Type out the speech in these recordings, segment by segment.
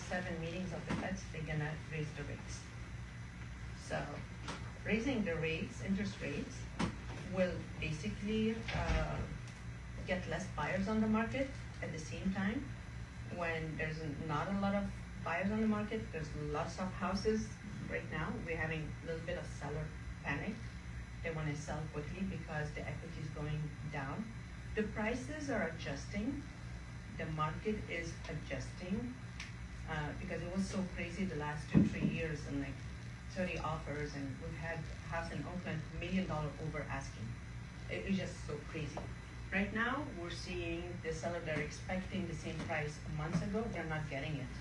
7 meetings of the Fed, they're gonna raise the rates. So raising the rates, interest rates, will basically get less buyers on the market. At the same time, when there's not a lot of buyers on the market, there's lots of houses. Right now, we're having a little bit of seller panic. They want to sell quickly because the equity is going down. The prices are adjusting. The market is adjusting because it was so crazy the last 2-3 years, and like 30 offers, and we've had house in Oakland $1 million over asking. It's just so crazy. Right now, we're seeing the seller, they're expecting the same price a month ago, they're not getting it.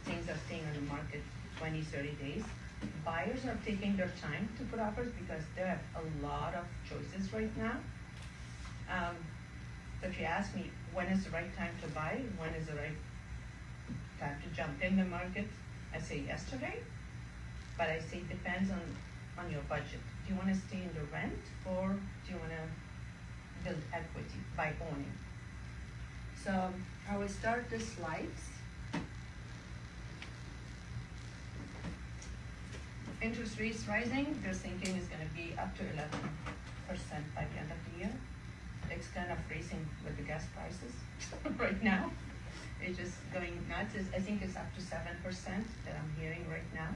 Things are staying on the market 20, 30 days. Buyers are taking their time to put offers because they have a lot of choices right now. So if you ask me, when is the right time to buy? When is the right time to jump in the market? I say yesterday, but I say it depends on your budget. Do you want to stay in the rent, or do you want to build equity by owning? So I will start the slides. Interest rates rising, they're thinking is going to be up to 11% by the end of the year. It's kind of racing with the gas prices right now. It's just going nuts. I think it's up to 7% that I'm hearing right now.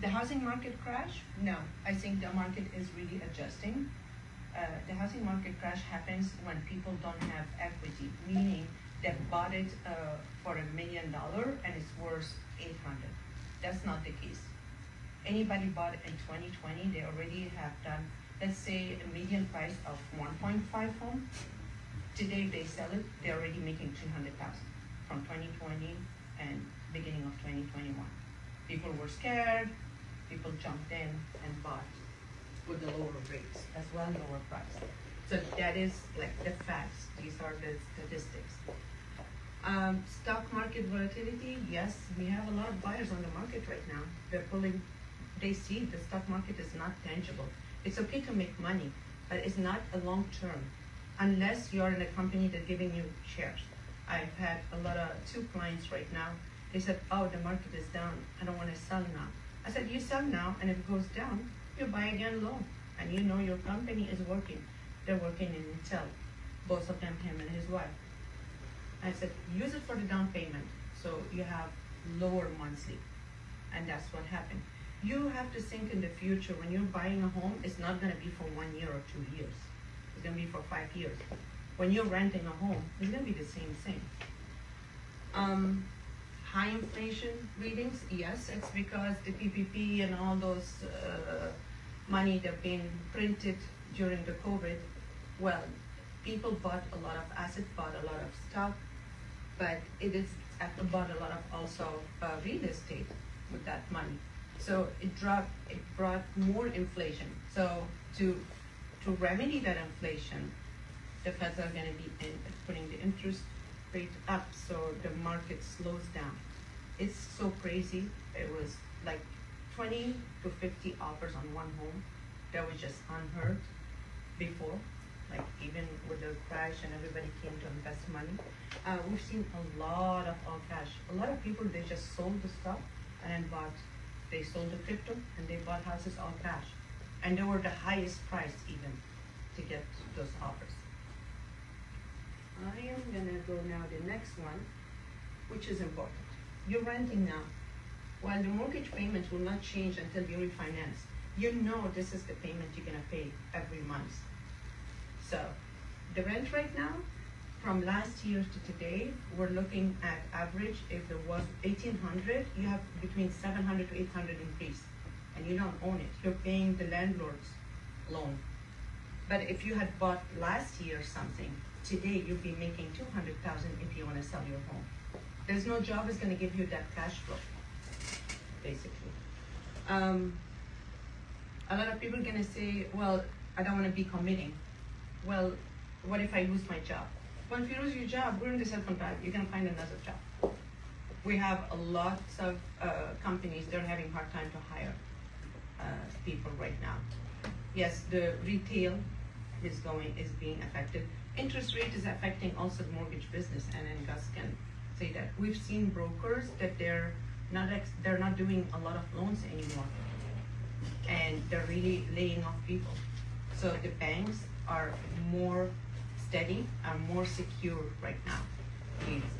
The housing market crash? No, I think the market is really adjusting. The housing market crash happens when people don't have equity, meaning they bought it for $1 million and it's worth 800. That's not the case. Anybody bought it in 2020, they already have done, let's say, a median price of 1.5 home. Today, if they sell it, they're already making 300,000 from 2020 and beginning of 2021. People were scared, people jumped in and bought with the lower rates as well, lower price. So that is like the facts. These are the statistics. Stock market volatility, yes, we have a lot of buyers on the market right now. They're pulling, they see the stock market is not tangible. It's okay to make money, but it's not a long term, unless you're in a company that's giving you shares. I've had a lot of 2 clients right now. They said, oh, the market is down, I don't want to sell now. I said, you sell now, and if it goes down, you buy again low, and you know your company is working. They're working in Intel, both of them, him and his wife. I said, use it for the down payment, so you have lower monthly, and that's what happened. You have to think in the future, when you're buying a home, it's not gonna be for 1 year or 2 years. It's gonna be for 5 years. When you're renting a home, it's gonna be the same thing. High inflation readings, yes, it's because the PPP and all those money that have been printed during the COVID, well, people bought a lot of assets, bought a lot of stock, but it is bought a lot of also real estate with that money. So it brought more inflation. So to remedy that inflation, the Feds are going to be putting the interest rate up so the market slows down. It's so crazy. It was like 20 to 50 offers on one home. That was just unheard before. Like even with the crash and everybody came to invest money. We've seen a lot of all cash. A lot of people, they just sold the stock and then they sold the crypto and they bought houses all cash. And they were the highest price even to get those offers. I am gonna go now to the next one, which is important. You're renting now. While the mortgage payments will not change until you refinance, you know this is the payment you're gonna pay every month. So the rent right now, from last year to today, we're looking at average, if there was 1,800, you have between 700 to 800 increase, and you don't own it. You're paying the landlord's loan. But if you had bought last year something, today you'd be making 200,000 if you want to sell your home. There's no job is going to give you that cash flow, basically. A lot of people are going to say, well, I don't want to be committing. Well, what if I lose my job? Well, if you lose your job, we're in the self-employed, you can find another job. We have a lot of companies, they're having hard time to hire people right now. Yes, the retail is being affected. Interest rate is affecting also the mortgage business, and then Gus can say that we've seen brokers that they're not doing a lot of loans anymore, and they're really laying off people. So the banks are more steady and more secure right now,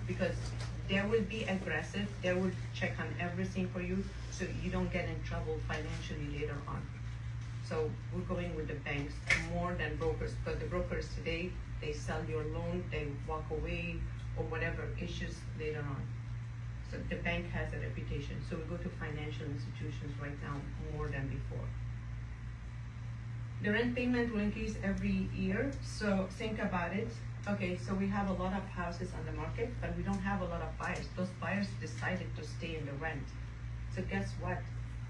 because they will be aggressive. They will check on everything for you, so you don't get in trouble financially later on. So we're going with the banks more than brokers, because the brokers today, they sell your loan, they walk away, or whatever issues later on. So the bank has a reputation. So we go to financial institutions right now more than before. The rent payment will increase every year, so think about it. Okay, so we have a lot of houses on the market, but we don't have a lot of buyers. Those buyers decided to stay in the rent. So guess what?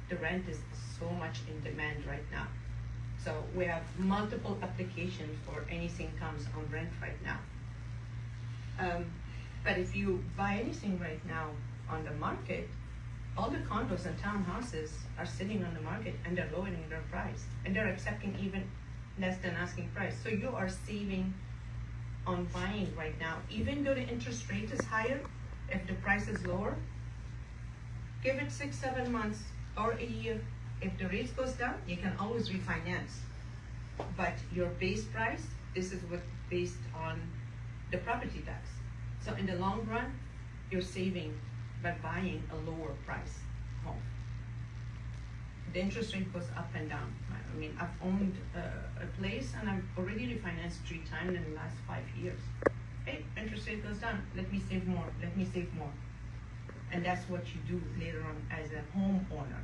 The rent is so much in demand right now. So we have multiple applications for anything comes on rent right now. But if you buy anything right now on the market, all the condos and townhouses are sitting on the market and they're lowering their price, and they're accepting even less than asking price. So you are saving on buying right now. Even though the interest rate is higher, if the price is lower, give it 6-7 months or a year. If the rate goes down, you can always refinance. But your base price, this is what based on the property tax. So in the long run, you're saving by buying a lower price home. The interest rate goes up and down. I mean, I've owned a place and I've already refinanced 3 times in the last 5 years. Hey, interest rate goes down, let me save more, let me save more. And that's what you do later on as a homeowner.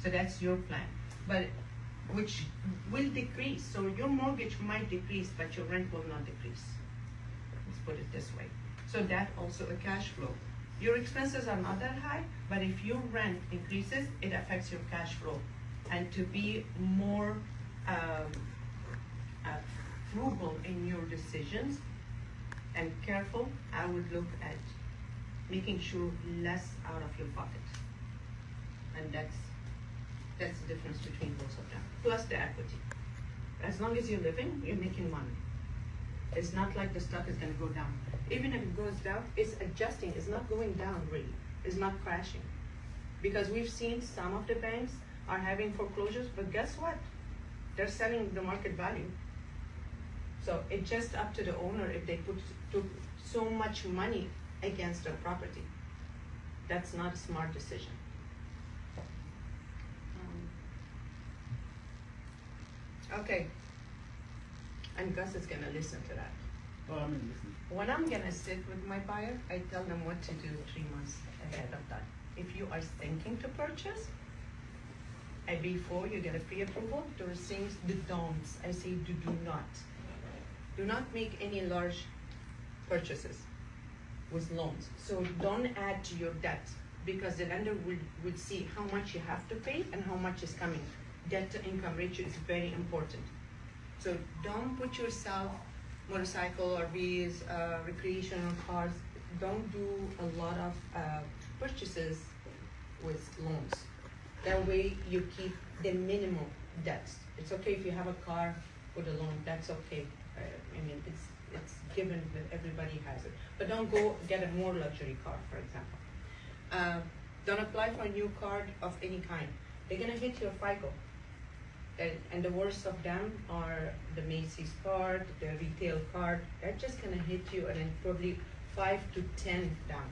So that's your plan, but which will decrease. So your mortgage might decrease, but your rent will not decrease. Let's put it this way. So that also a cash flow. Your expenses are not that high, but if your rent increases, it affects your cash flow. And to be more frugal in your decisions and careful, I would look at making sure less out of your pocket. And that's the difference between both of them. Plus the equity. As long as you're living, you're making money. It's not like the stock is going to go down. Even if it goes down, it's adjusting. It's not going down really. It's not crashing. Because we've seen some of the banks are having foreclosures, but guess what? They're selling the market value. So it's just up to the owner if they took so much money against their property. That's not a smart decision. Okay. And Gus is gonna listen to that. Oh, I'm gonna listen. When I'm gonna sit with my buyer, I tell them what to do 3 months ahead of time. If you are thinking to purchase, and before you get a pre-approval, there are things, the don'ts. I say do not. Do not make any large purchases with loans. So don't add to your debt, because the lender would see how much you have to pay and how much is coming. Debt to income ratio is very important. So don't put yourself, motorcycle, RVs, recreational cars, don't do a lot of purchases with loans. That way you keep the minimum debts. It's okay if you have a car with a loan, that's okay. I mean, it's given that everybody has it. But don't go get a more luxury car, for example. Don't apply for a new card of any kind. They're gonna hit your FICO. And the worst of them are the Macy's card, the retail card. That's just gonna hit you, and then probably 5 to 10 down.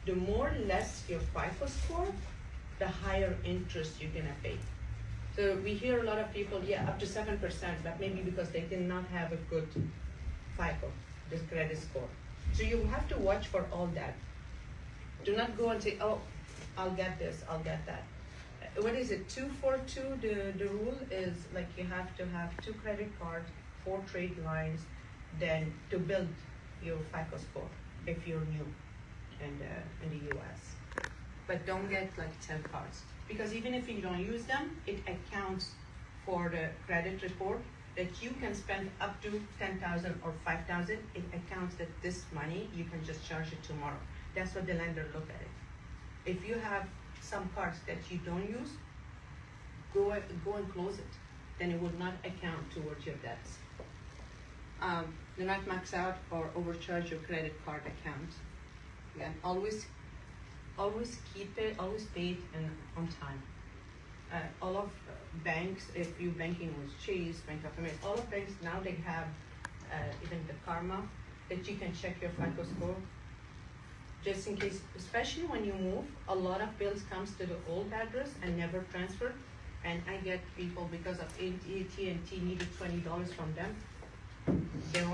The more less your FICO score, the higher interest you're gonna pay. So we hear a lot of people, yeah, up to 7%, but maybe because they did not have a good FICO, this credit score. So you have to watch for all that. Do not go and say, oh, I'll get this, I'll get that. What is it, 242, the rule is like you have to have 2 credit cards, 4 trade lines, then to build your FICO score if you're new in the US. But don't get like 10 cards, because even if you don't use them, it accounts for the credit report that you can spend up to 10,000 or 5,000. It accounts that this money, you can just charge it tomorrow. That's what the lender look at it. If you have some cards that you don't use, go and close it. Then it will not account towards your debts. Do not max out or overcharge your credit card account. And always keep it, always pay it on time. All of banks, if you're banking with Chase, Bank of America, all of banks now they have even the Karma that you can check your FICO score. Just in case, especially when you move, a lot of bills comes to the old address and never transferred. And I get people because of AT&T needed $20 from them. They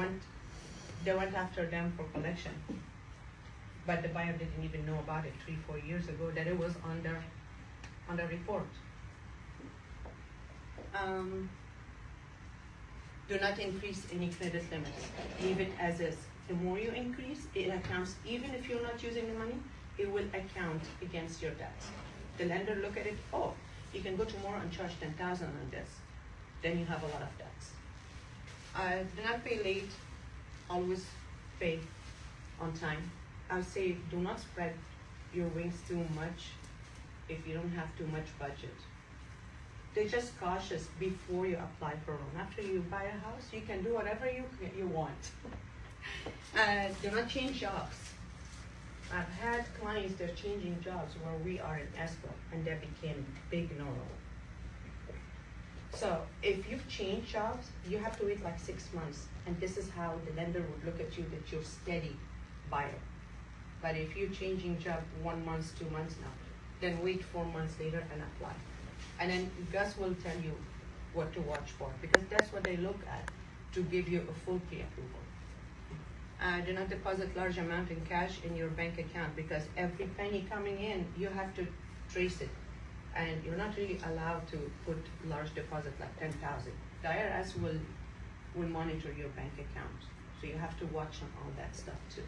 went after them for collection. But the buyer didn't even know about it 3-4 years ago that it was on the report. Do not increase any credit limits. Leave it as is. The more you increase, it accounts, even if you're not using the money, it will account against your debts. The lender look at it, oh, you can go tomorrow and charge $10,000 on this. Then you have a lot of debts. Do not pay late. Always pay on time. I would say do not spread your wings too much if you don't have too much budget. They're just cautious before you apply for a loan. After you buy a house, you can do whatever you want. Do not change jobs. I've had clients that are changing jobs where we are in escrow, and that became big no-no. So if you've changed jobs, you have to wait like 6 months, and this is how the lender would look at you, that you're steady buyer. But if you're changing job 1 month, 2 months now, then wait 4 months later and apply. And then Gus will tell you what to watch for, because that's what they look at to give you a full pre-approval. Do not deposit large amount in cash in your bank account, because every penny coming in, you have to trace it. And you're not really allowed to put large deposit like 10,000. The IRS will monitor your bank account. So you have to watch on all that stuff too.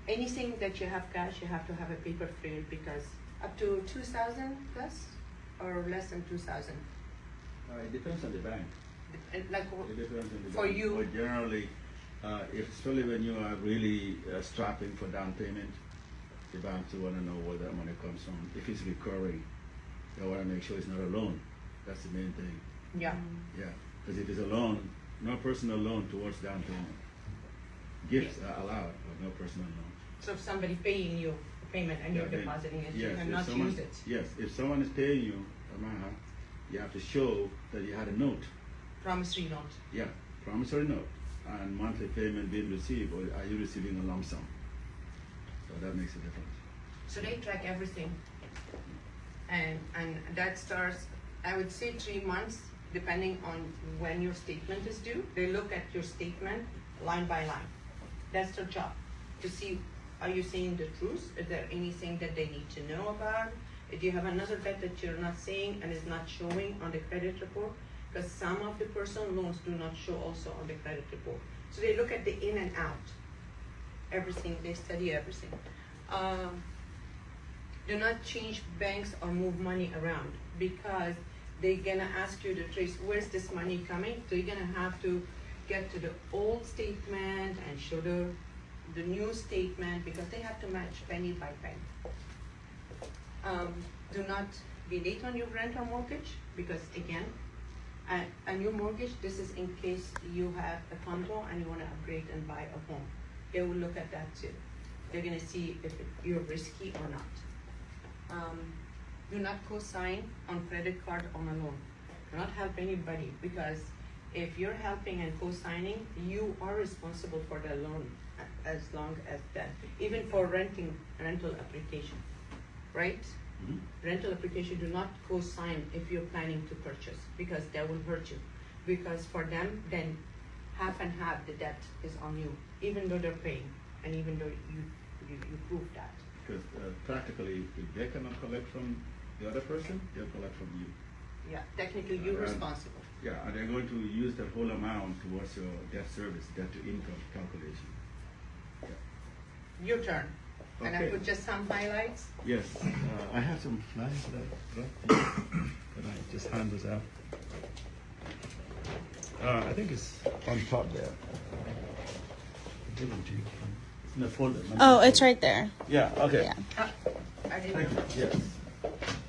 Anything that you have cash, you have to have a paper trail, because up to 2,000 plus or less than 2,000. It depends on the bank. Like It depends on the for bank. you, But generally, especially when you are really strapping for down payment, the banks want to know where that money comes from. If it's recurring, they want to make sure it's not a loan. That's the main thing. yeah. Yeah, because if it's a loan, no personal loan towards down payment. Gifts are allowed, but no personal loan. So if somebody paying you payment and you're Yeah, then- depositing it, you yes, cannot if someone, use it. Yes, if someone is paying you, Maha, you have to show that you had a note. Promissory note. Yeah, promissory note and monthly payment being received, or are you receiving a lump sum? So that makes a difference. So they track everything. And that starts, I would say 3 months, depending on when your statement is due. They look at your statement line by line. That's their job, to see, are you saying the truth? Is there anything that they need to know about? If you have another debt that you're not saying and is not showing on the credit report, because some of the personal loans do not show also on the credit report. So they look at the in and out, everything, they study everything. Do not change banks or move money around, because they're gonna ask you to trace where's this money coming. So you're gonna have to get to the old statement and show the new statement, because they have to match penny by penny. Do not be late on your rent or mortgage, because again, a new mortgage, this is in case you have a condo and you want to upgrade and buy a home. They will look at that too. They're going to see if you're risky or not. Do not co-sign on credit card on a loan. Do not help anybody, because if you're helping and co-signing, you are responsible for the loan as long as that. Even for rental application, right? Mm-hmm. Rental application, do not co-sign if you're planning to purchase, because that will hurt you. Because for them, then half and half the debt is on you, even though they're paying, and even though you prove that. Because practically, if they cannot collect from the other person, they'll collect from you. Yeah, technically you're responsible. Yeah, and they're going to use that whole amount towards your debt service, debt to income calculation. Yeah. Your turn. And I Okay. put just some highlights. Yes, I have some flyers that I just hand this out. I think it's on top there. I'll give them to you. It's in the folder. Oh, it's right there. Yeah, okay. Yeah. I didn't Thank you. Yes.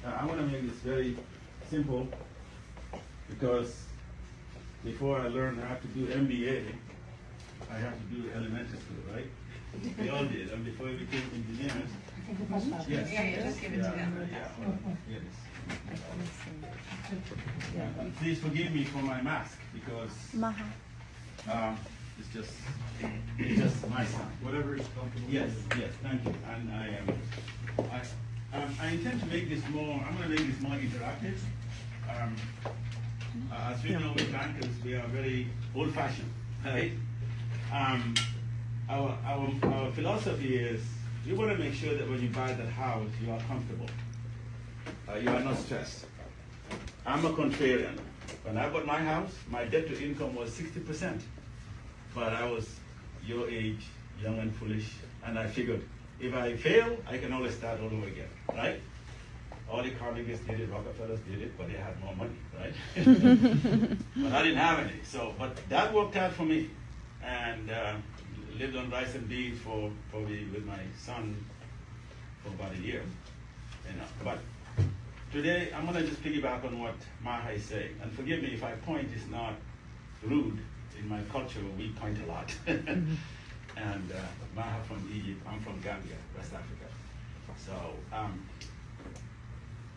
I'm going to make this very simple, because before I learned how to do MBA, I had to do elementary school, right? We all did, and before we became engineers. Yes. Yeah, just give it to them. Yes. Please forgive me for my mask because Maha. it's just my son. Whatever is comfortable. Yes, yes, thank you. And I intend to make this more. I'm going to make this more interactive. As we know, with bankers, we are very old-fashioned, right? Our philosophy is you want to make sure that when you buy that house, you are comfortable. You are not stressed. I'm a contrarian. When I bought my house, my debt to income was 60%. But I was your age, young and foolish, and I figured if I fail, I can always start all over again, right? All the Carnegies did it, Rockefellers did it, but they had more money, right? But I didn't have any. So, but that worked out for me, and lived on rice and beans for probably with my son for about a year, you know. But today I'm gonna just piggyback on what Maha is saying, and forgive me if I point is not rude. In my culture, we point a lot. And Maha from Egypt, I'm from Gambia, West Africa. So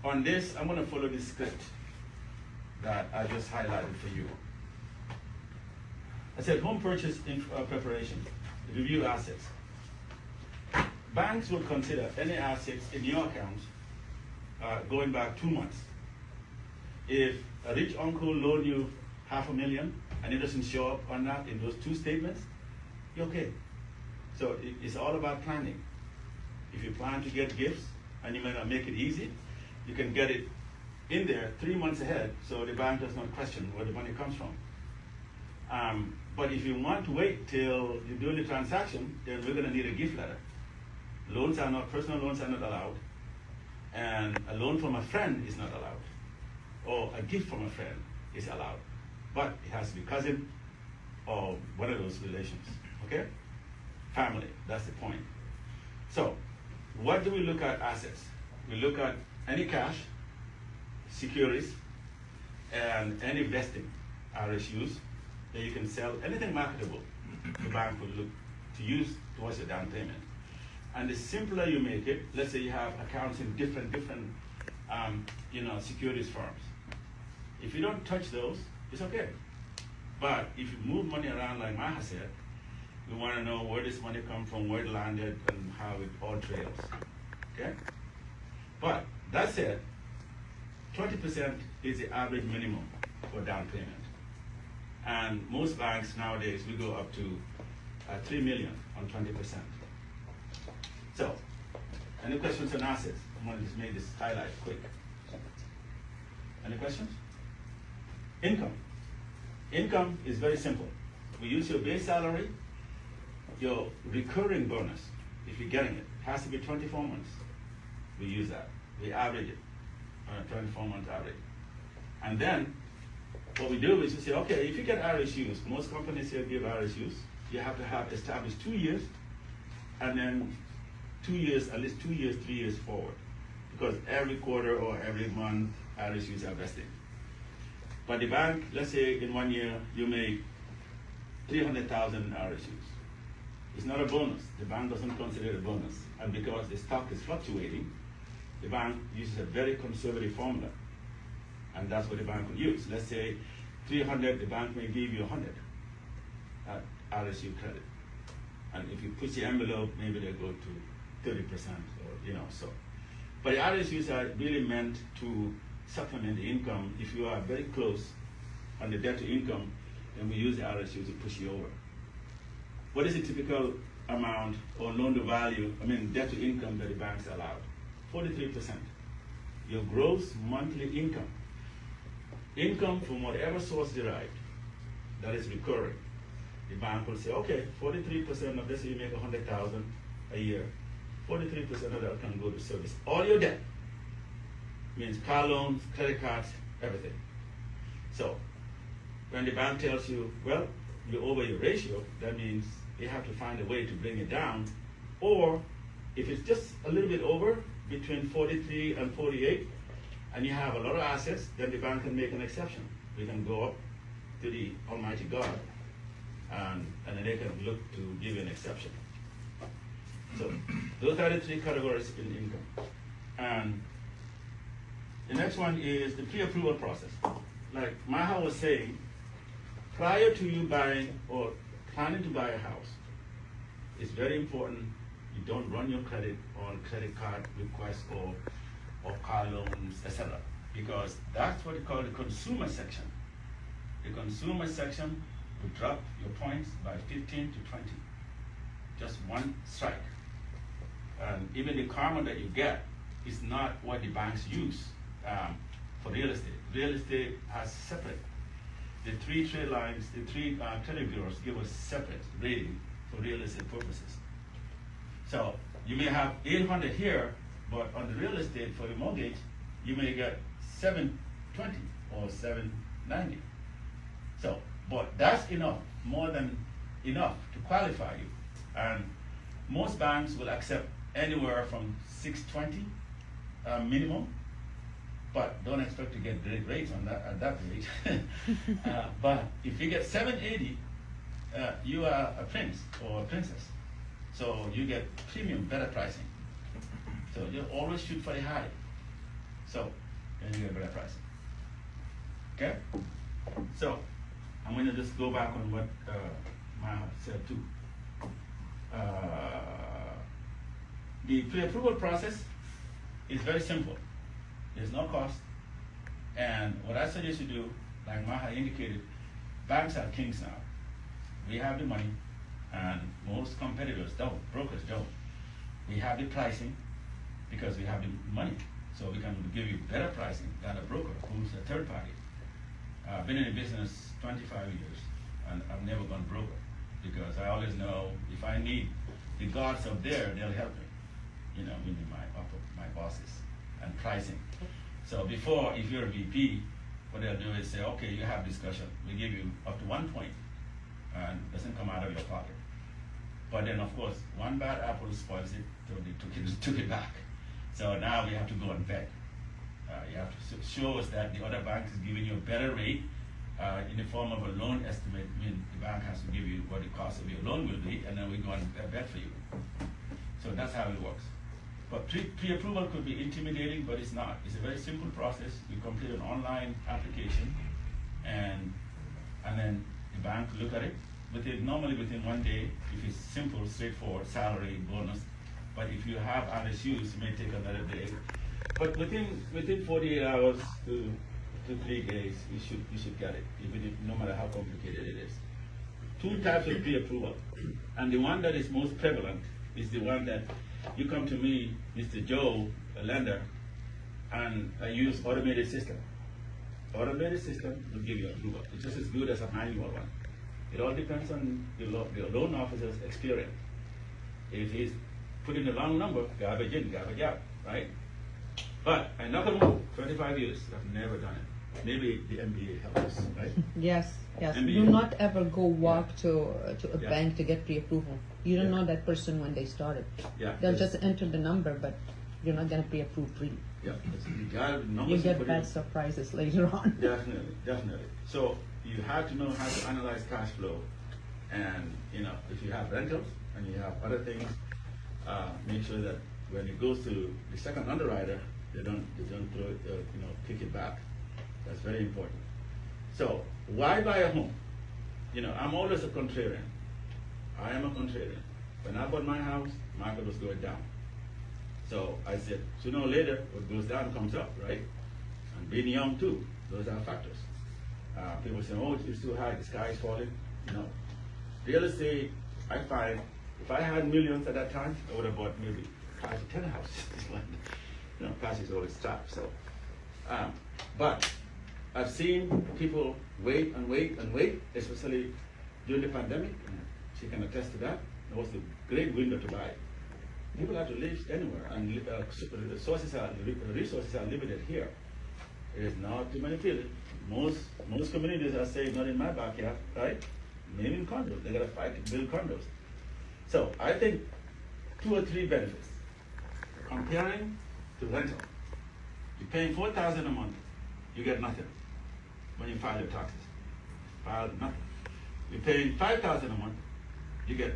on this, I'm going to follow this script that I just highlighted for you. I said home purchase preparation, review assets. Banks will consider any assets in your account going back 2 months. If a rich uncle loaned you $500,000 and it doesn't show up on that in those 2 statements, you're okay. So it's all about planning. If you plan to get gifts and you may not make it easy, you can get it in there 3 months ahead so the bank does not question where the money comes from. But if you want to wait till you do the transaction, then we're going to need a gift letter. Personal loans are not allowed, and a loan from a friend is not allowed, or a gift from a friend is allowed, but it has to be cousin or one of those relations, okay? Family, that's the point. So, what do we look at assets? We look at any cash, securities, and any vesting, RSUs, that you can sell, anything marketable, the bank will look to use towards your down payment. And the simpler you make it, let's say you have accounts in different securities firms. If you don't touch those, it's okay. But if you move money around like Maha said, we want to know where this money comes from, where it landed, and how it all trails. Okay? But that said, 20% is the average minimum for down payment. And most banks nowadays, we go up to $3 million on 20%. So, any questions on assets? I'm going to just make this highlight quick. Any questions? Income. Income is very simple. We use your base salary, your recurring bonus, if you're getting it, has to be 24 months. We use that. We average it on a 24-month average. And then what we do is we say, okay, if you get RSUs, most companies here give RSUs, you have to have established 2 years, and then 2 years, at least 2 years, 3 years forward. Because every quarter or every month, RSUs are vesting. But the bank, let's say in 1 year, you make 300,000 RSUs. It's not a bonus. The bank doesn't consider it a bonus. And because the stock is fluctuating, the bank uses a very conservative formula. And that's what the bank will use. Let's say 300, the bank may give you 100 RSU credit. And if you push the envelope, maybe they go to 30% or, so. But the RSUs are really meant to supplement the income. If you are very close on the debt to income, then we use the RSUs to push you over. What is the typical amount or loan to value, debt to income that the banks allow? 43%. Your gross monthly income. Income from whatever source derived, that is recurring. The bank will say, okay, 43% of this, you make 100,000 a year. 43% of that can go to service all your debt. Means car loans, credit cards, everything. So, when the bank tells you, well, you're over your ratio, that means they have to find a way to bring it down. Or, if it's just a little bit over, between 43 and 48, and you have a lot of assets, then the bank can make an exception. We can go up to the Almighty God, and then they can look to give you an exception. So those are the three categories in income. And the next one is the pre-approval process. Like Maha was saying, prior to you buying or planning to buy a house, it's very important you don't run your credit on credit card requests or car loans, etc. Because that's what we call the consumer section. The consumer section will drop your points by 15 to 20. Just one strike. And even the karma that you get is not what the banks use for real estate. Real estate has separate. The three trade lines, the three credit bureaus give us separate rating for real estate purposes. So you may have 800 here, but on the real estate for the mortgage, you may get 720 or 790. So, but that's enough, more than enough to qualify you. And most banks will accept anywhere from 620 minimum, but don't expect to get great rates on that at that rate. But if you get 780, you are a prince or a princess. So you get premium, better pricing. So you always shoot for the high. So then you get better pricing. Okay? So I'm going to just go back on what Maha said too. The pre-approval process is very simple. There's no cost. And what I suggest you do, like Maha indicated, banks are kings now. We have the money, and most competitors don't, brokers don't. We have the pricing because we have the money. So we can give you better pricing than a broker who's a third party. I've been in the business 25 years, and I've never gone broker because I always know if I need the gods up there, they'll help me. You know, meaning my bosses and pricing. So before, if you're a VP, what they'll do is say, okay, you have discussion. We give you up to 1 point, and it doesn't come out of your pocket. But then, of course, one bad apple spoils it, so they took it back. So now we have to go and vet. You have to show us that the other bank is giving you a better rate in the form of a loan estimate. I mean, the bank has to give you what the cost of your loan will be, and then we go and vet for you. So that's how it works. But pre-approval could be intimidating, but it's not. It's a very simple process. You complete an online application, and then the bank look at it. Normally within 1 day, if it's simple, straightforward, salary, bonus. But if you have other issues, it may take another day. But within 48 hours to 3 days, you should get it, even if no matter how complicated it is. 2 types of pre-approval, and the one that is most prevalent is the one that you come to me, Mr. Joe, a lender, and I use automated system. Automated system will give you approval. It's just as good as a manual one. It all depends on the loan officer's experience. If he's putting the wrong number, garbage in, garbage out, right? But I'm not gonna move. 25 years, I've never done it. Maybe the MBA helps us, right? Yes. MBA. Do not ever go walk to a Yeah. bank to get pre-approval. You don't Yeah. know that person when they started. Yeah. They'll just enter the number, but you're not gonna pre-approve really. Yeah. You You get bad surprises later on. Definitely. So you have to know how to analyze cash flow, and if you have rentals and you have other things, make sure that when it goes to the second underwriter, they don't throw it, kick it back. That's very important. So why buy a home? I'm always a contrarian. I am a contrarian. When I bought my house, market was going down. So I said, sooner or later, what goes down comes up, right? And being young too, those are factors. People say, oh, it's too high, the sky is falling. Real estate, I find, if I had millions at that time, I would have bought maybe 5 to 10 houses. Cash is always trapped. So, but I've seen people wait and wait and wait, especially during the pandemic. She can attest to that. It was a great window to buy. People have to live anywhere, and resources are limited here. There's not too many people. Most communities are saying, not in my backyard, right? Maybe in condos. They gotta fight to build condos. So I think 2 or 3 benefits. Comparing to rental, you're paying $4,000 a month, you get nothing when you file your taxes. File nothing. You're paying $5,000 a month, you get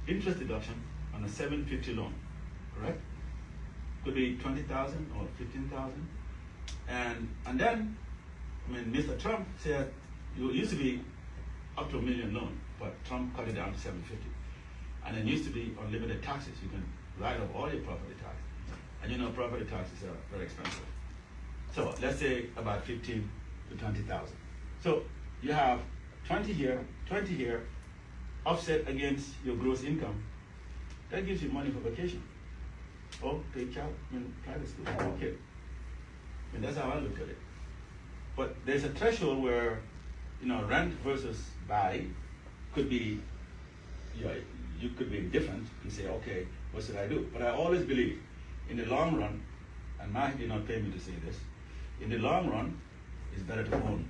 interest deduction, on a 750 loan, correct? Could be 20,000 or 15,000, and then, I mean, Mr. Trump said it used to be up to $1 million loan, but Trump cut it down to 750, and it used to be unlimited taxes. You can write off all your property taxes, and you know property taxes are very expensive. So let's say about 15 to 20,000. So you have 20 here, offset against your gross income. That gives you money for vacation. Or pay child, private school for your kid. And that's how I look at it. But there's a threshold where, rent versus buy could be, you could be different and say, okay, what should I do? But I always believe, in the long run, and Maha did not pay me to say this, in the long run, it's better to own.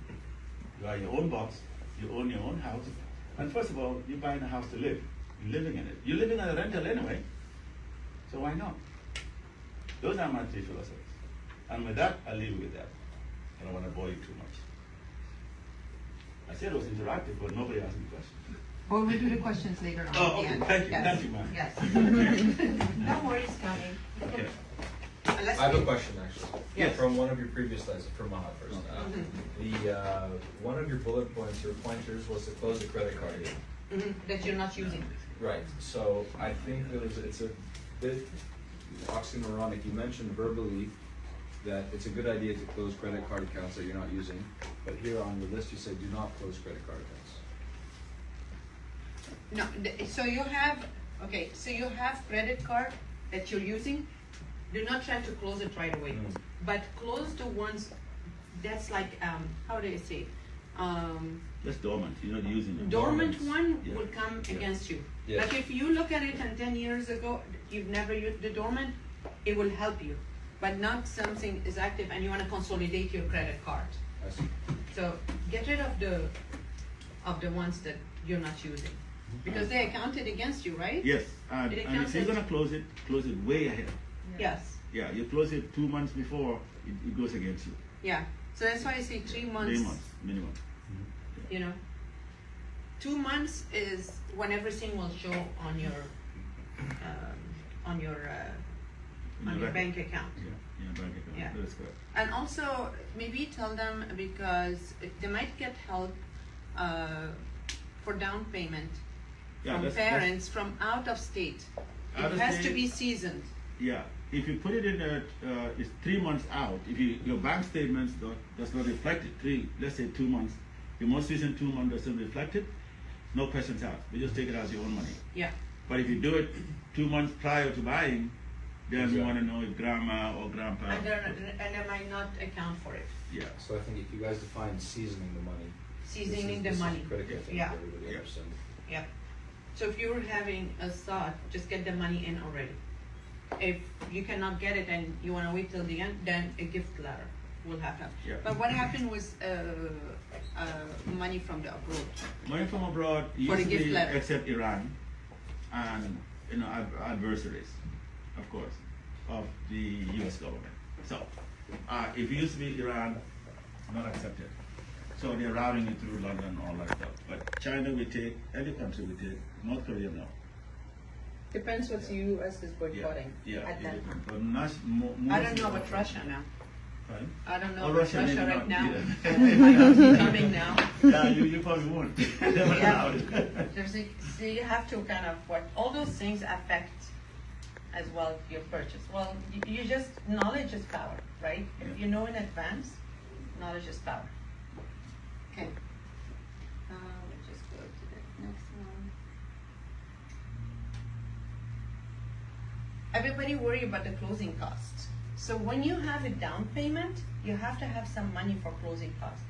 You are your own boss, you own your own house, and first of all, you're buying a house to live. You're living in it. You're living on a rental anyway, so why not? Those are my three philosophies. And with that, I'll leave you with that. I don't want to bore you too much. I said it was interactive, but nobody asked me questions. Well, we'll do the questions later on. Oh, okay, thank you, Yes. thank you, ma'am. Yes. No worries, Connie. Okay. Unless I have a we- question actually. Yes. From one of your previous slides, from Maha first. One of your bullet points or pointers was to close the credit card deal. That you're not using. Right. So I think it's a bit oxymoronic. You mentioned verbally that it's a good idea to close credit card accounts that you're not using, but here on the list you say do not close credit card accounts. No, so you have credit card that you're using. Do not try to close it right away, but close the ones that's like how do you say? That's dormant. You're not using it. Dormant one Yeah. would come Yeah. against you. Yes. Like if you look at it and 10 years ago you've never used the dormant, it will help you, but not something is active and you want to consolidate your credit card. I see. So get rid of the ones that you're not using, because they accounted against you, right? Yes, and It if you're accounted- gonna close it way ahead. Yes. Yeah, you close it 2 months before, it goes against you. Yeah. So that's why I say 3 months. 3 months minimum. You know, 2 months is when everything will show on your record. bank account. Yeah, bank account. Yeah. That is correct. And also maybe tell them, because they might get help for down payment Yeah, from that's- parents from out of state. Out It of has to state. be seasoned. Yeah, if you put it in it's 3 months out. If your bank statements does not reflect it, let's say 2 months, your most recent 2 months doesn't reflect it, no questions asked. You just take it as your own money. Yeah. But if you do it 2 months prior to buying, then you Exactly. want to know if grandma or grandpa. And they might not account for it. Yeah. So I think if you guys define seasoning the money. Seasoning this the is money. critical thing Yeah. for everybody to Yeah. understand. Yeah. So if you're having a thought, just get the money in already. If you cannot get it and you want to wait till the end, then a gift letter will happen. Yeah. But what happened with money from the abroad? Money from abroad For the gift usually letter. except Iran and adversaries, of course, of the U.S. government. So if it used to be Iran, not accepted. So they're routing it through London, all that stuff. But China we take, any country we take, North Korea no. Depends what the U.S. is boycotting Yeah, at it that depends. time. But I don't know about Russia now. Fine. I don't know Oh, about Russia Russia maybe right not now. either. It might not be coming now. Yeah, you probably won't. They won't Yeah. allow it. So you have to kind of all those things affect as well your purchase. Well, you just, knowledge is power, right? If Yeah. you know in advance, knowledge is power. Okay. Let's just go to the next one. Everybody worry about the closing costs. So when you have a down payment, you have to have some money for closing costs.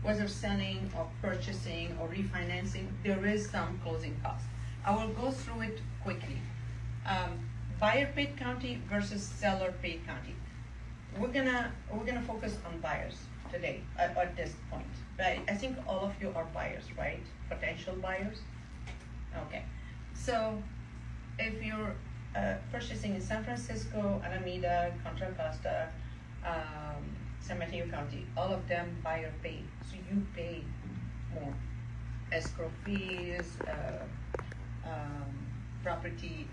Whether selling or purchasing or refinancing, there is some closing costs. I will go through it quickly. Buyer paid county versus seller paid county. We're gonna focus on buyers today at this point. But I think all of you are buyers, right? Potential buyers. Okay. So if you're purchasing in San Francisco, Alameda, Contra Costa, San Mateo County, all of them buyer paid, so you pay more. Escrow fees, property,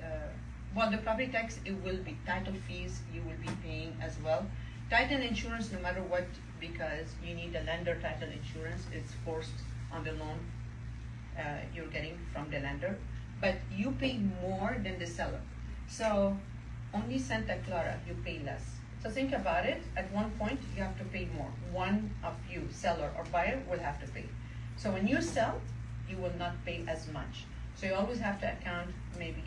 the property tax, it will be title fees, you will be paying as well. Title insurance, no matter what, because you need a lender title insurance, it's forced on the loan you're getting from the lender, but you pay more than the seller. So only Santa Clara, you pay less. So think about it, at one point, you have to pay more. One of you, seller or buyer, will have to pay. So when you sell, you will not pay as much. So you always have to account maybe,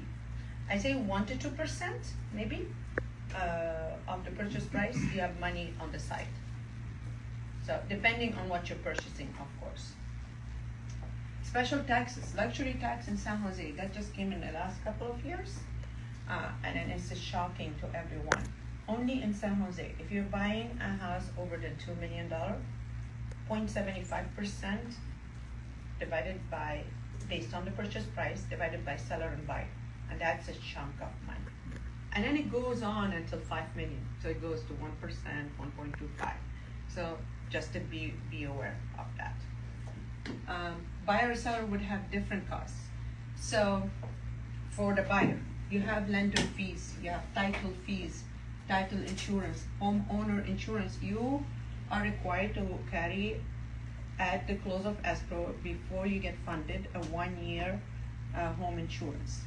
I say 1 to 2%, maybe, of the purchase price, you have money on the side. So depending on what you're purchasing, of course. Special taxes, luxury tax in San Jose, that just came in the last couple of years. And then it's shocking to everyone. Only in San Jose, if you're buying a house over the $2 million, 0.75% divided by, based on the purchase price, divided by seller and buyer. And that's a chunk of money. And then it goes on until 5 million. So it goes to 1%, 1.25. So just to be aware of that. Buyer or seller would have different costs. So for the buyer, you have lender fees, you have title fees, title insurance, homeowner insurance. You are required to carry at the close of escrow before you get funded a 1-year home insurance.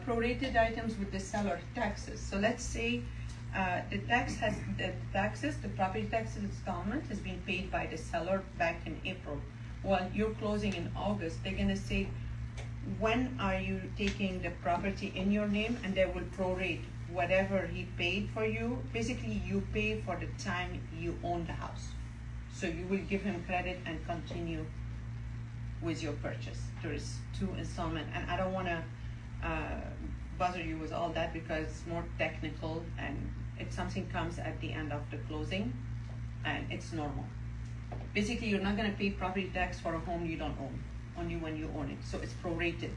Prorated items with the seller taxes. So let's say the property tax installment has been paid by the seller back in April. While you're closing in August, they're gonna say, when are you taking the property in your name, and they will prorate whatever he paid for you. Basically, you pay for the time you own the house. So you will give him credit and continue with your purchase. There is 2 installment, and I don't wanna bother you with all that because it's more technical, and if something comes at the end of the closing, and it's normal. Basically, you're not gonna pay property tax for a home you don't own, only when you own it, so it's prorated.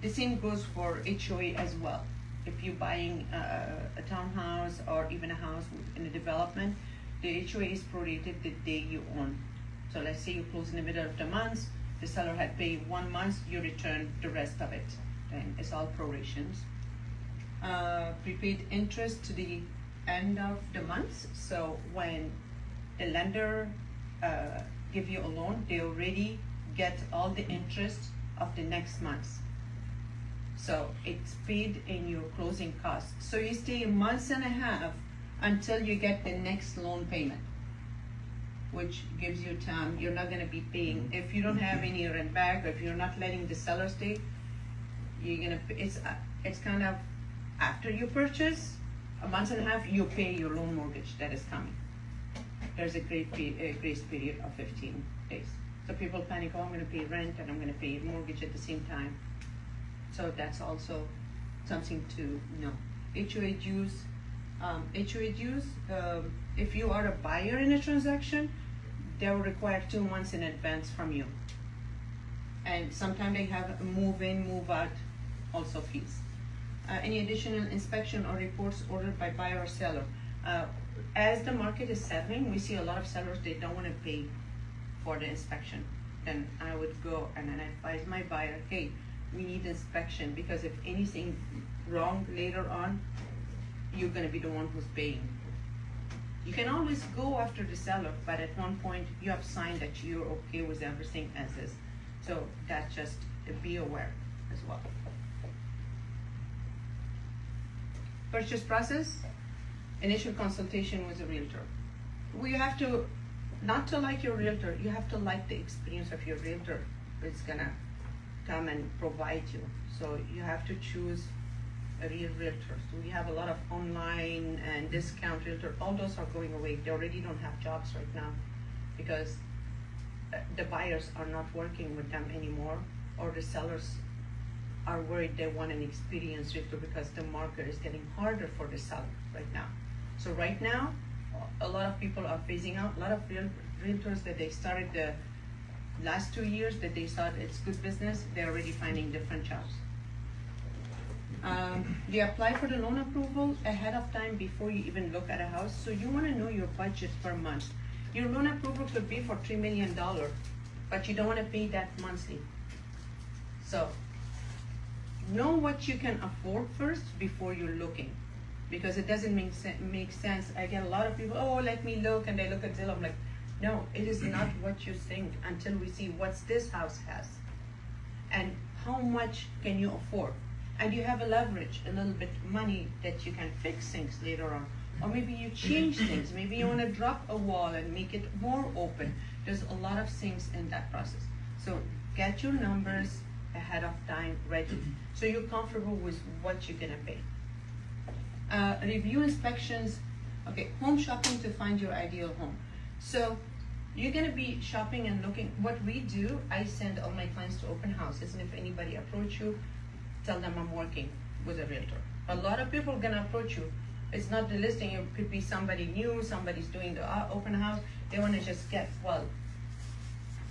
The same goes for HOA as well. If you're buying a townhouse or even a house in a development, the HOA is prorated the day you own. So let's say you close in the middle of the month, the seller had paid 1 month, you return the rest of it. And it's all prorations. Prepaid interest to the end of the month. So when the lender give you a loan, they already get all the interest of the next month. So it's paid in your closing costs. So you stay a month and a half until you get the next loan payment, which gives you time. You're not gonna be paying, if you don't have any rent back, or if you're not letting the seller stay, you're gonna, it's kind of, after you purchase, a month and a half, you pay your loan mortgage that is coming. There's a grace period of 15 days. So people panic, oh, I'm gonna pay rent and I'm gonna pay mortgage at the same time. So that's also something to know. HOA dues, if you are a buyer in a transaction, they will require 2 months in advance from you. And sometimes they have move in, move out also fees. Any additional inspection or reports ordered by buyer or seller. As the market is settling, we see a lot of sellers, they don't want to pay for the inspection. Then I would go and then advise my buyer, hey, we need inspection, because if anything wrong later on, you're gonna be the one who's paying. You can always go after the seller, but at one point you have signed that you're okay with everything as is. So that's just be aware as well. Purchase process, initial consultation with a realtor. We have to, not to like your realtor, you have to like the experience of your realtor that's gonna come and provide you. So you have to choose a real realtor. So we have a lot of online and discount realtor, all those are going away. They already don't have jobs right now because the buyers are not working with them anymore, or the sellers are worried they want an experienced realtor because the market is getting harder for the seller right now. So right now, a lot of people are phasing out. A lot of realtors that they started the last 2 years that they thought it's good business, they're already finding different jobs. They apply for the loan approval ahead of time before you even look at a house. So you want to know your budget per month. Your loan approval could be for $3 million, but you don't want to pay that monthly. So know what you can afford first before you're looking, because it doesn't make sense. I get a lot of people, oh, let me look, and they look at Zillow. I'm like, no, it is not what you think until we see what's this house has, and how much can you afford, and you have a leverage, a little bit money that you can fix things later on, or maybe you change things. Maybe you want to drop a wall and make it more open. There's a lot of things in that process. So get your numbers ahead of time ready, so you're comfortable with what you're gonna pay. Review inspections. Okay, home shopping to find your ideal home. So you're gonna be shopping and looking. What we do, I send all my clients to open houses, and if anybody approach you, tell them I'm working with a realtor. A lot of people are gonna approach you. It's not the listing. It could be somebody new, somebody's doing the open house. They wanna just get, well,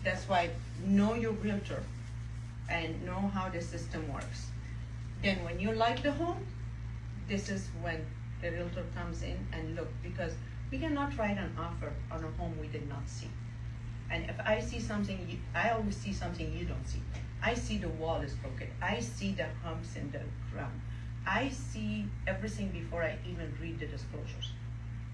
that's why know your realtor and know how the system works. Then when you like the home, this is when the realtor comes in and look, because we cannot write an offer on a home we did not see. And if I see something, I always see something you don't see. I see the wall is crooked. I see the humps in the ground. I see everything before I even read the disclosures.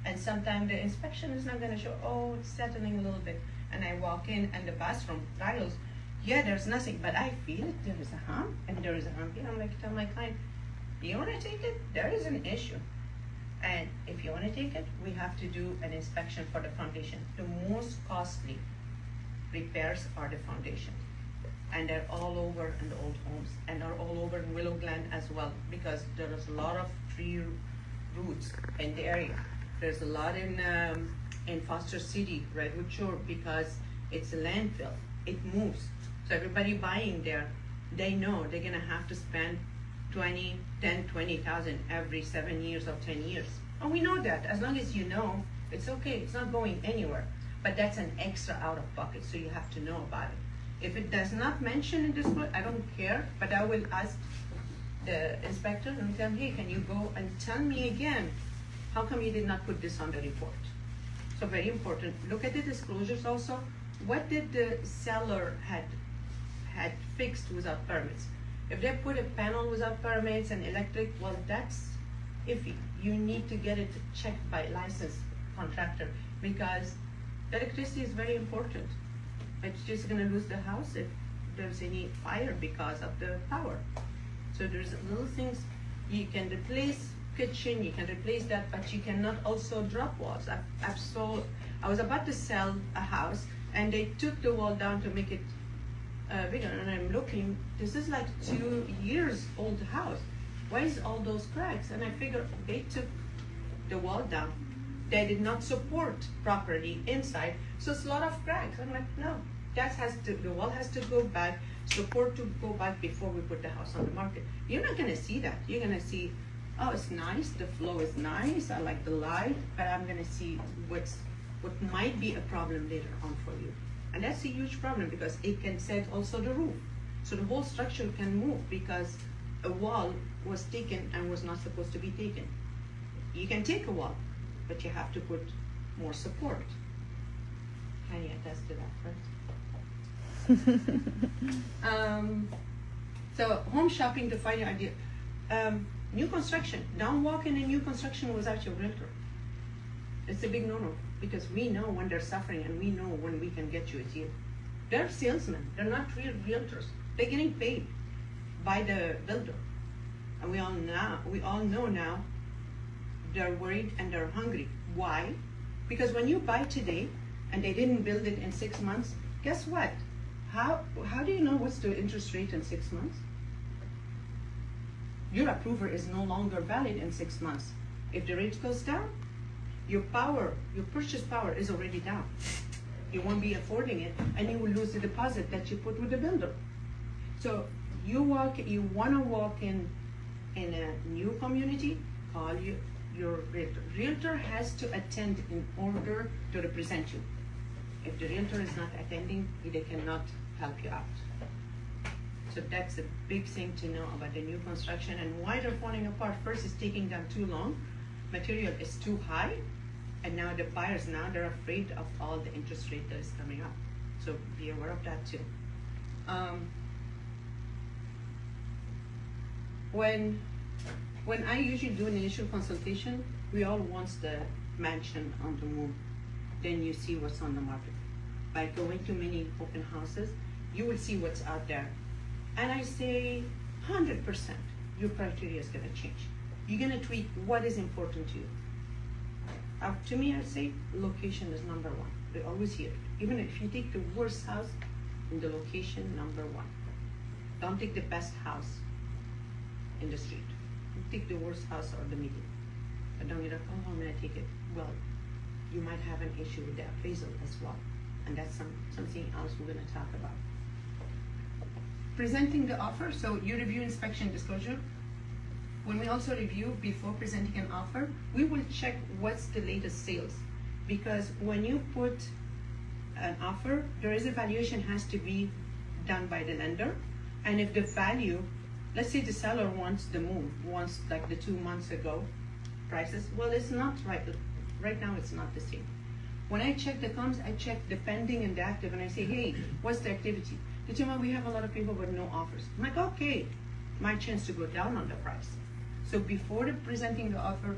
And sometimes the inspection is not gonna show, oh, it's settling a little bit. And I walk in and the bathroom tiles, yeah, there's nothing, but I feel it, there is a hump, and there is a hump here. I'm like, tell my client, you wanna take it? There is an issue. And if you wanna take it, we have to do an inspection for the foundation. The most costly repairs are the foundation. And they're all over in the old homes, and they're all over in Willow Glen as well, because there is a lot of tree roots in the area. There's a lot in Foster City, Redwood Shore, because it's a landfill. It moves. So everybody buying there, they know they're gonna have to spend 20,000 every 7 years or 10 years. And we know that. As long as you know, it's okay. It's not going anywhere. But that's an extra out of pocket, so you have to know about it. If it does not mention in this book, I don't care, but I will ask the inspector and tell him, hey, can you go and tell me again, how come you did not put this on the report? So very important. Look at the disclosures also. What did the seller had fixed without permits? If they put a panel without permits and electric, well, that's iffy. You need to get it checked by a licensed contractor, because electricity is very important. It's just gonna lose the house if there's any fire because of the power. So there's little things. You can replace kitchen, you can replace that, but you cannot also drop walls. I was about to sell a house, and they took the wall down to make it bigger, and I'm looking, this is like 2 years old house. Why is all those cracks? And I figured they took the wall down. They did not support properly inside, so it's a lot of cracks. I'm like, no, the wall has to go back, support to go back before we put the house on the market. You're not gonna see that. You're gonna see, oh, it's nice, the flow is nice, I like the light, but I'm gonna see what might be a problem later on for you. And that's a huge problem, because it can set also the roof. So the whole structure can move because a wall was taken and was not supposed to be taken. You can take a wall, but you have to put more support. Can you attest to that, right? So home shopping to find your idea. New construction. Don't walk in a new construction without your realtor. It's a big no-no, because we know when they're suffering and we know when we can get you a deal. They're salesmen. They're not real realtors. They're getting paid by the builder. And we all know now they're worried and they're hungry. Why? Because when you buy today and they didn't build it in 6 months, guess what? How do you know what's the interest rate in 6 months? Your approval is no longer valid in 6 months. If the rate goes down, your purchase power is already down. You won't be affording it, and you will lose the deposit that you put with the builder. So you want to walk in a new community, call your realtor. Realtor has to attend in order to represent you. If the realtor is not attending, they cannot help you out. So that's a big thing to know about the new construction and why they're falling apart. First, it's taking them too long. Material is too high, and now the buyers, they're afraid of all the interest rate that is coming up. So be aware of that too. when I usually do an initial consultation, we all want the mansion on the move. Then you see what's on the market. By going to many open houses, you will see what's out there. And I say 100%, your criteria is gonna change. You're gonna tweak what is important to you. To me, I say location is number one. They always hear it. Even if you take the worst house, in the location, number one. Don't take the best house in the street. Take the worst house or the medium. And don't get up, oh, I'm gonna take it. Well, you might have an issue with the appraisal as well. And that's something else we're gonna talk about. Presenting the offer, so you review inspection disclosure. When we also review before presenting an offer, we will check what's the latest sales. Because when you put an offer, there is a valuation has to be done by the lender. And if the value, let's say the seller wants the move, wants like the 2 months ago prices, well, it's not right. Right now it's not the same. When I check the comps, I check the pending and the active, and I say, hey, what's the activity? They tell me we have a lot of people with no offers. I'm like, okay, my chance to go down on the price. So before presenting the offer,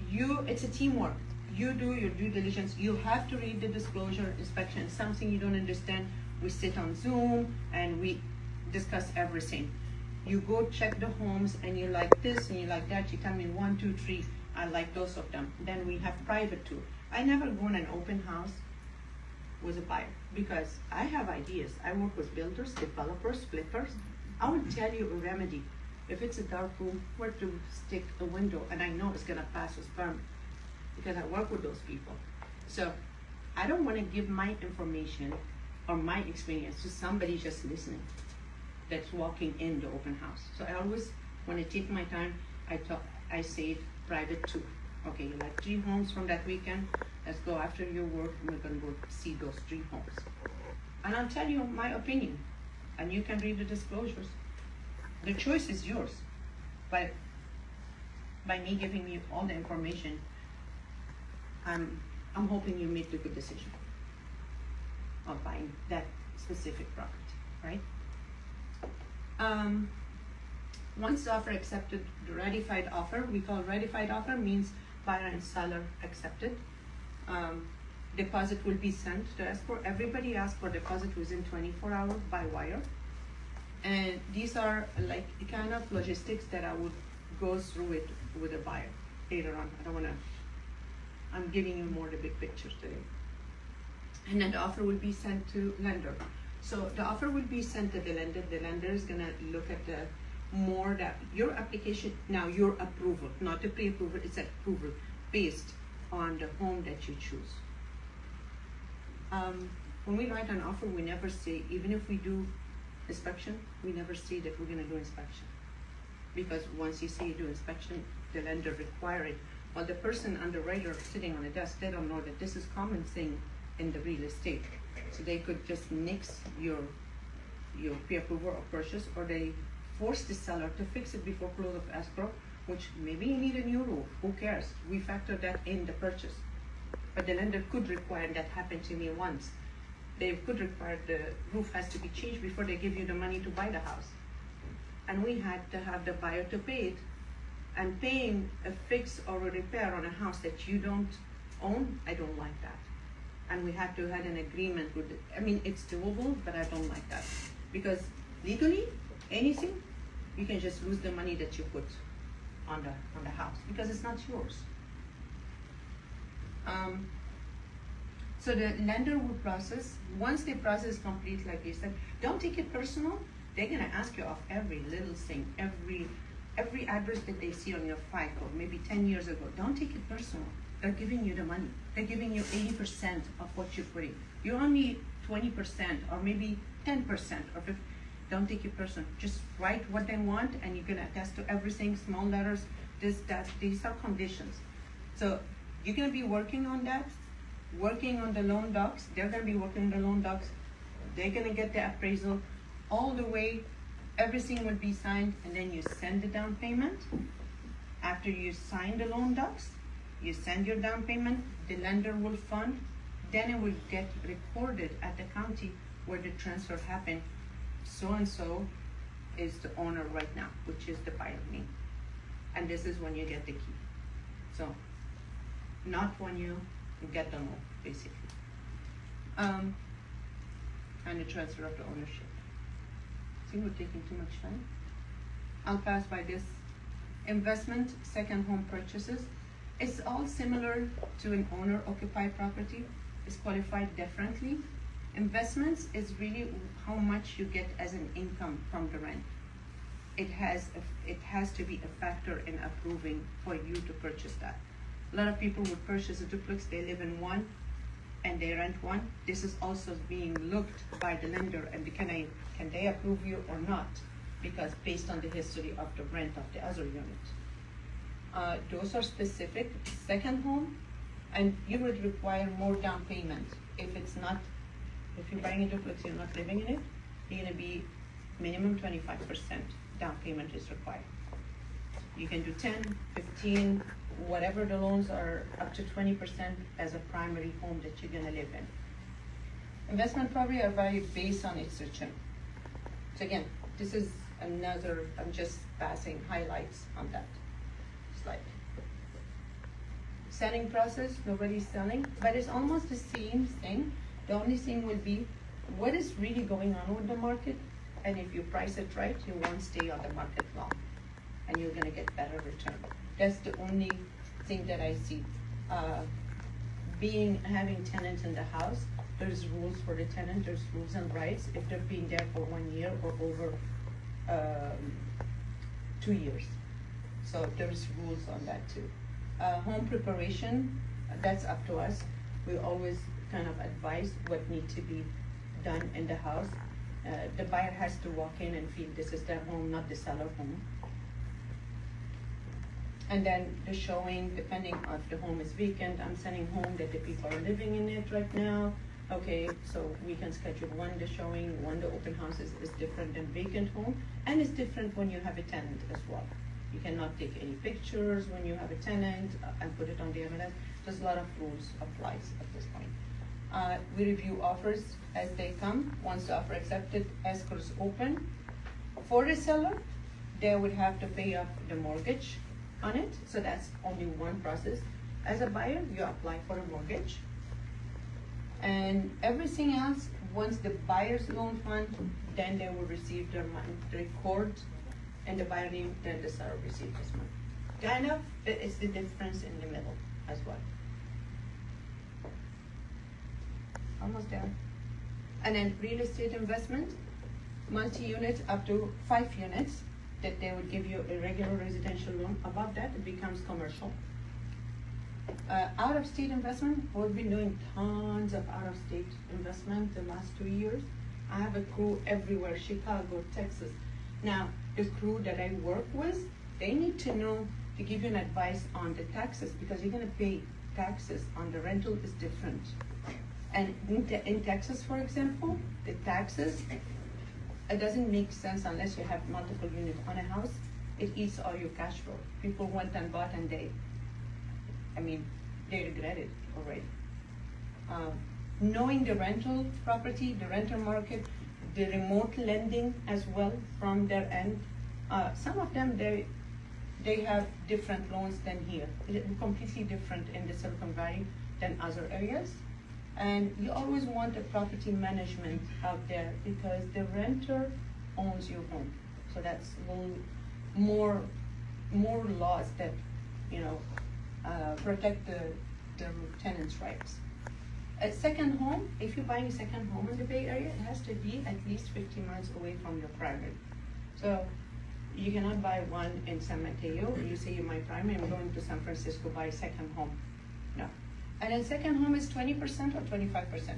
it's a teamwork. You do your due diligence. You have to read the disclosure inspection. Something you don't understand, we sit on Zoom and we discuss everything. You go check the homes and you like this and you like that. You tell me 1, 2, 3. I like those of them. Then we have private tour. I never go in an open house with a buyer because I have ideas. I work with builders, developers, flippers. I will tell you a remedy. If it's a dark room, where to stick a window, and I know it's gonna pass with permit because I work with those people. So I don't want to give my information or my experience to somebody just listening that's walking in the open house. So I always, when I take my time, I say private tour. Okay, you like 3 homes from that weekend, let's go after your work and we're gonna go see those 3 homes. And I'll tell you my opinion, and you can read the disclosures. The choice is yours. But by me giving you all the information, I'm hoping you make the good decision of buying that specific property, right? Once the offer accepted, the ratified offer, we call ratified offer means buyer and seller accepted. Deposit will be sent to escrow. Everybody asks for deposit within 24 hours by wire. And these are like the kind of logistics that I would go through it with a buyer later on. I'm giving you more the big picture today. And then the offer will be sent to lender. So the offer will be sent to the lender. The lender is gonna look at your application, now your approval, not the pre-approval, it's approval based on the home that you choose. When we write an offer, we never say, even if we do inspection, we never say that we're gonna do inspection. Because once you say you do inspection, the lender require it. Well, the person underwriter sitting on the desk, they don't know that this is common thing in the real estate. So they could just nix your pre-approval or purchase, or they force the seller to fix it before close of escrow, which maybe you need a new roof, who cares? We factor that in the purchase. But the lender could require, that happened to me once, they could require the roof has to be changed before they give you the money to buy the house. And we had to have the buyer to pay it. And paying a fix or a repair on a house that you don't own, I don't like that. And we had to have an agreement with it. I mean, it's doable, but I don't like that. Because legally, anything, you can just lose the money that you put on the house because it's not yours. So the lender will process. Once the process is complete, like you said, don't take it personal. They're gonna ask you of every little thing, every address that they see on your file, or maybe 10 years ago. Don't take it personal. They're giving you the money. They're giving you 80% of what you're putting. You're only 20% or maybe 10% or 50%. Don't take it personal. Just write what they want and you're gonna attest to everything, small letters, this, that, these are conditions. So you're gonna be working on that, working on the loan docs. They're gonna be working on the loan docs. They're gonna get the appraisal all the way. Everything will be signed, and then you send the down payment. After you sign the loan docs, you send your down payment, the lender will fund, then it will get recorded at the county where the transfer happened. So and so is the owner right now, which is the buyer name. And this is when you get the key. So, not when you get the loan, basically. And the transfer of the ownership. I think we're taking too much time. I'll pass by this. Investment, second home purchases. It's all similar to an owner-occupied property. It's qualified differently. Investments is really how much you get as an income from the rent. It has to be a factor in approving for you to purchase that. A lot of people would purchase a duplex, they live in one, and they rent one. This is also being looked by the lender, and can they approve you or not? Because based on the history of the rent of the other unit. Those are specific. Second home, and you would require more down payment. If you're buying a duplex, you're not living in it, you're gonna be minimum 25% down payment is required. You can do 10, 15, whatever the loans are, up to 20% as a primary home that you're gonna live in. Investment property are valued based on its return. So again, this is another, I'm just passing highlights on that slide. Selling process, nobody's selling, but it's almost the same thing. The only thing will be what is really going on with the market, and if you price it right, you won't stay on the market long, and you're gonna get better return. That's the only thing that I see. Having tenants in the house, there's rules for the tenant, there's rules and rights if they've been there for 1 year or over 2 years. So there's rules on that too. Home preparation, that's up to us. We always kind of advise what needs to be done in the house. The buyer has to walk in and feel this is their home, not the seller home. And then the showing, depending if the home is vacant, I'm sending home that the people are living in it right now. Okay, so we can schedule one the showing, one the open house is different than vacant home, and it's different when you have a tenant as well. You cannot take any pictures when you have a tenant and put it on the MLS. There's a lot of rules applies at this point. We review offers as they come. Once the offer accepted, escrow is open. For the seller, they would have to pay off the mortgage on it, so that's only one process. As a buyer, you apply for a mortgage. And everything else, once the buyer's loan fund, then they will receive their money, the record, and the buyer name, then the seller receives this money. Kind of, it's the difference in the middle as well. Almost there. And then real estate investment, multi-unit up to 5 units, that they would give you a regular residential loan. Above that, it becomes commercial. Out-of-state investment, we've been doing tons of out-of-state investment the last 2 years. I have a crew everywhere, Chicago, Texas. Now, the crew that I work with, they need to know to give you an advice on the taxes, because you're gonna pay taxes on the rental is different. And in Texas, for example, the taxes, it doesn't make sense unless you have multiple units on a house. It eats all your cash flow. People went and bought and they regret it already. Knowing the rental property, the rental market, the remote lending as well from their end. Some of them, they have different loans than here. It's completely different in the Silicon Valley than other areas. And you always want a property management out there because the renter owns your home. So that's more laws that, protect the tenant's rights. A second home, if you're buying a second home in the Bay Area, it has to be at least 50 miles away from your primary. So you cannot buy one in San Mateo. You say you're my primary, I'm going to San Francisco, buy a second home. No. And then second home is 20% or 25%?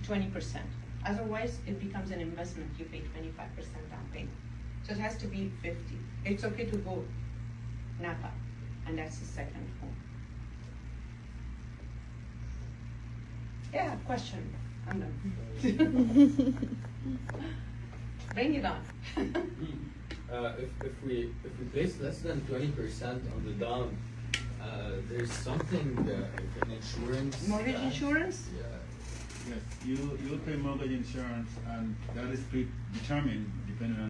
20%. Otherwise, it becomes an investment. You pay 25% down payment. So it has to be 50. It's okay to go Napa, and that's the second home. Yeah, question. I'm done. Bring it on. If we place less than 20% on the down, there's something like an insurance. Mortgage insurance? Yeah. Yes, you pay mortgage insurance, and that is predetermined depending on